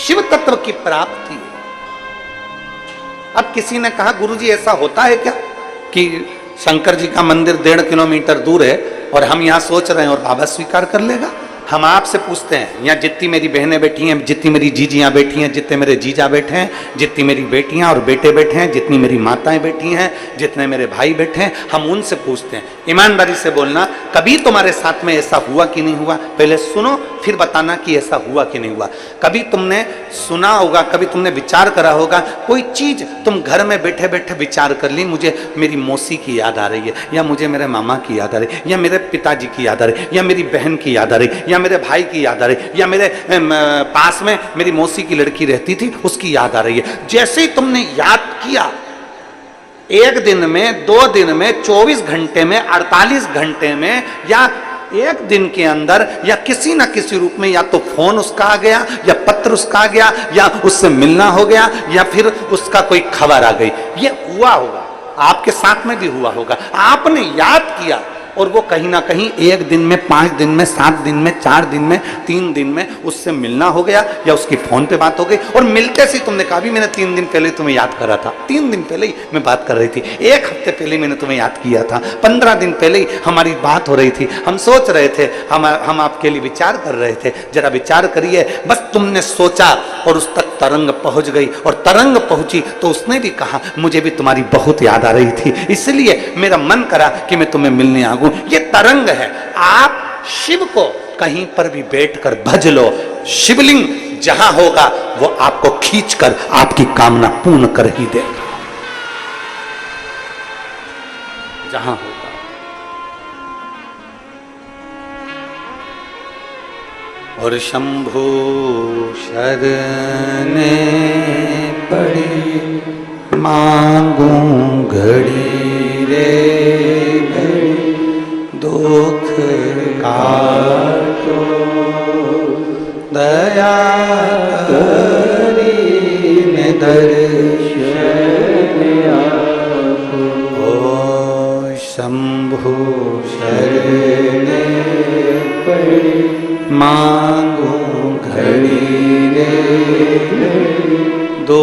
शिव तत्व की प्राप्ति। अब किसी ने कहा गुरुजी ऐसा होता है क्या कि शंकर जी का मंदिर 1.5 किलोमीटर दूर है और हम यहाँ सोच रहे हैं और बाबा स्वीकार कर लेगा? हम आपसे पूछते हैं, यहाँ जितनी मेरी बहनें बैठी हैं, जितनी मेरी जीजियाँ बैठी हैं, जितने मेरे जीजा बैठे हैं, जितनी मेरी बेटियाँ और बेटे बैठे हैं, जितनी मेरी माताएं बैठी हैं, जितने मेरे भाई बैठे हैं, हम उनसे पूछते हैं, ईमानदारी से बोलना, कभी तुम्हारे साथ में ऐसा हुआ कि नहीं हुआ? पहले सुनो फिर बताना कि ऐसा हुआ कि नहीं हुआ। कभी तुमने सुना होगा, कभी तुमने विचार करा होगा, कोई चीज तुम घर में बैठे बैठे विचार कर ली, मुझे मेरी मौसी की याद आ रही है, या मुझे मेरे मामा की याद आ रही है, या मेरे पिताजी की याद आ रही है, या मेरी बहन की याद आ रही है, या मेरे भाई की याद आ रही है, या मेरे पास में मेरी मौसी की लड़की रहती थी उसकी याद आ रही है। जैसे ही तुमने याद किया, 1 दिन में, 2 दिन में, 24 घंटे में, 48 घंटे में, या 1 दिन के अंदर, या किसी ना किसी रूप में, या तो फोन उसका आ गया, या पत्र उसका आ गया, या उससे मिलना हो गया, या फिर उसका कोई खबर आ गई, ये हुआ होगा, आपके साथ में भी हुआ होगा। आपने याद किया और वो कहीं ना कहीं 1 दिन में, 5 दिन में, 7 दिन में, 4 दिन में, 3 दिन में उससे मिलना हो गया, या उसकी फोन पे बात हो गई, और मिलते से तुमने कहा भी मैंने 3 दिन पहले तुम्हें याद करा था, 3 दिन पहले ही मैं बात कर रही थी, 1 हफ्ते पहले मैंने तुम्हें याद किया था, 15 दिन पहले ही हमारी बात हो रही थी, हम सोच रहे थे, हम आपके लिए विचार कर रहे थे, जरा विचार करिए। बस तुमने सोचा और उस तक तरंग पहुंच गई, और तरंग पहुंची तो उसने भी कहा मुझे भी तुम्हारी बहुत याद आ रही थी, इसलिए मेरा मन करा कि मैं तुम्हें मिलने आ गूं। ये तरंग है। आप शिव को कहीं पर भी बैठकर भज लो, शिवलिंग जहां होगा वो आपको खींचकर आपकी कामना पूर्ण कर ही देगा, जहां होगा। और शंभु शरणे पड़ी मांगूं घड़ी रे घड़ी, दुख काटो दया करी ने दर्शन आपो। ओ शंभु शरणे पड़ी मांगूं घड़ी रे घड़ी, दो